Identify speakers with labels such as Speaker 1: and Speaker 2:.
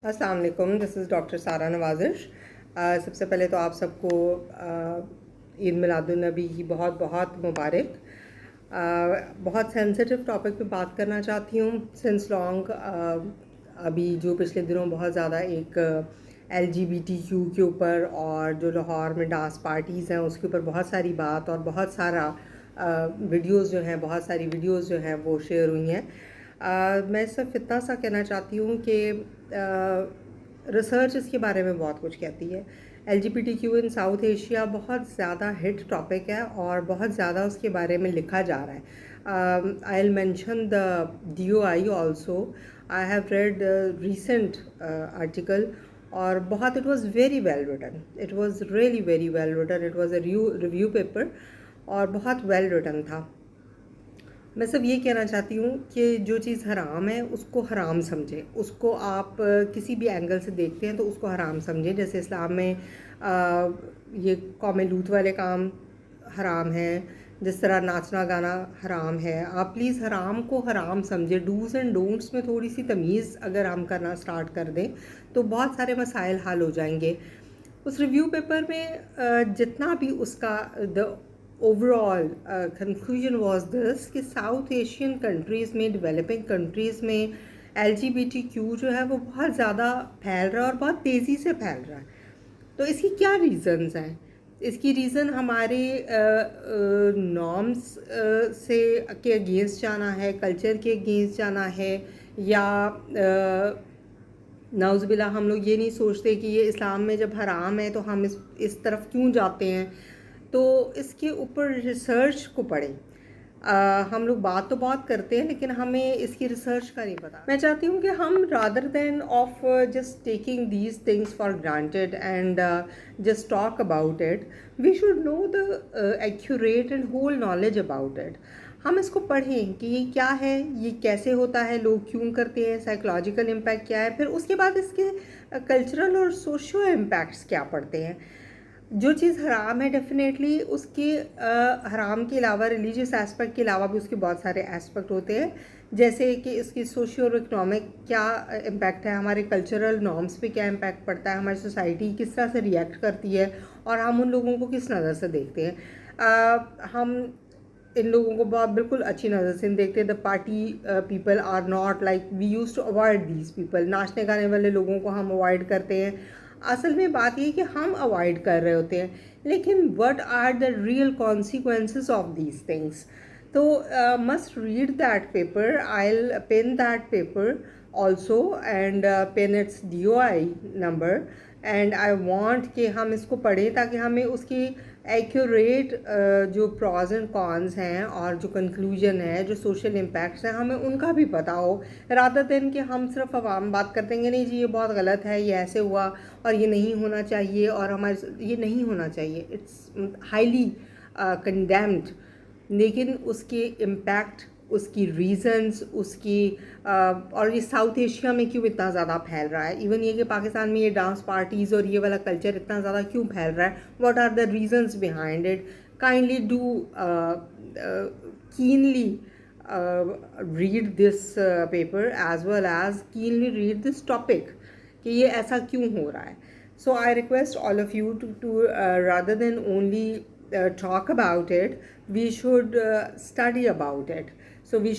Speaker 1: अस्सलाम वालेकुम, this is doctor सारा नवाज़िश। सबसे पहले तो आप सबको ईद मिलादुन्नबी की बहुत बहुत मुबारक। बहुत सेंसिटिव टॉपिक पे बात करना चाहती हूँ। सिंस लॉन्ग अभी जो पिछले दिनों बहुत ज़्यादा एक LGBTQ के ऊपर और जो लाहौर में डांस पार्टीज़ हैं उसके ऊपर बहुत सारी बात और बहुत सारा वीडियोज़ जो हैं, बहुत सारी वीडियोज़ जो हैं वो शेयर हुई हैं। मैं सिर्फ इतना सा कहना चाहती हूँ कि रिसर्च इसके बारे में बहुत कुछ कहती है। LGBTQ इन साउथ एशिया बहुत ज़्यादा हिट टॉपिक है और बहुत ज़्यादा उसके बारे में लिखा जा रहा है। I will mention the DOI also. I have read recent article और बहुत it was very well written, it was really very well written, it was a review paper और बहुत वेल रिटन था। मैं सब ये कहना चाहती हूँ कि जो चीज़ हराम है उसको हराम समझें, उसको आप किसी भी एंगल से देखते हैं तो उसको हराम समझें। जैसे इस्लाम में ये कौम लूत वाले काम हराम हैं, जिस तरह नाचना गाना हराम है। आप प्लीज़ हराम को हराम समझें। डूज़ एंड डोंट्स में थोड़ी सी तमीज़ अगर हम करना स्टार्ट कर दें तो बहुत सारे मसाइल हल हो जाएंगे। उस रिव्यू पेपर में जितना भी उसका the overall conclusion was this कि साउथ एशियन कंट्रीज़ में, डेवलपिंग कंट्रीज़ में LGBTQ जो है वो बहुत ज़्यादा फैल रहा है और बहुत तेज़ी से फैल रहा है। तो इसकी क्या रीज़न्स हैं? इसकी रीज़न हमारे नॉर्म्स से के अगेंस्ट जाना है, कल्चर के अगेंस्ट जाना है, या नाउज़ुबिल्ला हम लोग ये नहीं सोचते कि ये इस्लाम में जब हराम है तो हम इस तरफ क्यों जाते हैं। तो इसके ऊपर रिसर्च को पढ़ें। हम लोग बात तो बहुत करते हैं लेकिन हमें इसकी रिसर्च का नहीं पता। मैं चाहती हूँ कि हम rather than of just taking these things for granted and just talk about it, we should know the accurate and whole knowledge about it. हम इसको पढ़ें कि ये क्या है, ये कैसे होता है, लोग क्यों करते हैं, साइकोलॉजिकल इम्पैक्ट क्या है, फिर उसके बाद इसके कल्चरल और सोशल इम्पैक्ट्स क्या पड़ते हैं। जो चीज़ हराम है डेफिनेटली उसके हराम के अलावा, रिलीजियस एस्पेक्ट के अलावा भी उसके बहुत सारे एस्पेक्ट होते हैं, जैसे कि इसकी सोशियो इकोनॉमिक क्या इम्पैक्ट है, हमारे कल्चरल नॉर्म्स पे क्या इम्पैक्ट पड़ता है, हमारी सोसाइटी किस तरह से रिएक्ट करती है और हम उन लोगों को किस नज़र से देखते हैं। हम इन लोगों को बहुत बिल्कुल अच्छी नज़र से देखते हैं। The party people are not like, we use to avoid these people. नाचने गाने वाले लोगों को हम अवॉइड करते हैं। असल में बात ये कि हम अवॉइड कर रहे होते हैं, लेकिन what are the real consequences of these things. तो must read that paper, I will pin that paper also and pin its DOI number, and I want कि हम इसको पढ़ें ताकि हमें उसकी एक्यूरेट जो प्रॉज एंड कॉन्स हैं और जो कंक्लूजन है, जो सोशल इम्पैक्ट्स हैं, हमें उनका भी पता हो, रादर देन कि हम सिर्फ अवाम बात करते हैं नहीं जी ये बहुत गलत है, ये ऐसे हुआ और ये नहीं होना चाहिए और हमारे ये नहीं होना चाहिए, इट्स हाईली कंडेम्ड। लेकिन उसके इम्पैक्ट, उसकी रीज़न्स, उसकी और ये साउथ एशिया में क्यों इतना ज़्यादा फैल रहा है, इवन ये कि पाकिस्तान में ये डांस पार्टीज़ और ये वाला कल्चर इतना ज़्यादा क्यों फैल रहा है, what are the reasons behind it. Kindly do keenly read this paper as well as keenly read this topic कि ये ऐसा क्यों हो रहा है. So I request all of you to rather than only talk about it, we should study about it. So we should